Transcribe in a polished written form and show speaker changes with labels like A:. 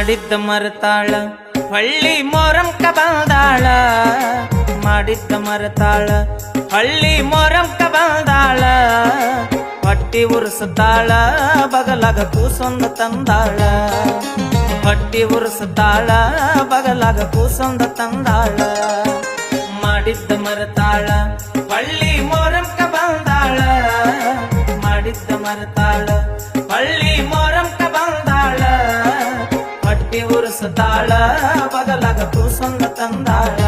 A: ಮಾಡಿದ್ದ ಮರತಾಳ ಹಳ್ಳಿ ಮೊರಂಕ ಬಂದಾಳ ಮಾಡಿದ್ದ ಮರತಾಳ ಹಳ್ಳಿ ಮೊರಂಕ ಬಂದಾಳ ಹೊಟ್ಟಿ ಉರ್ಸುತ್ತಾಳ ಬಗಲಾಗ ಕೂಸೊಂದ ತಂದಾಳ ಹೊಟ್ಟಿ ಉರ್ಸುತ್ತಾಳ ಬಗಲಾಗ ಕೂಸೊಂದ ತಂದಾಳ ಮಾಡಿದ್ದ ಮರತಾಳ ಹಳ್ಳಿ ಮೊರಂಕ ಬಂದಾಳ ಮಾಡಿದ್ದ ಮರತಾಳ ಹಳ್ಳಿ ಮೊರಂಕ ಬಂದಾಳ ಹೊಟ್ಟಿ ಉರ್ಸುತ್ತಾಳ ಬಗಲಾಗ ಕೂಸೊಂದ ತಂದಾಳ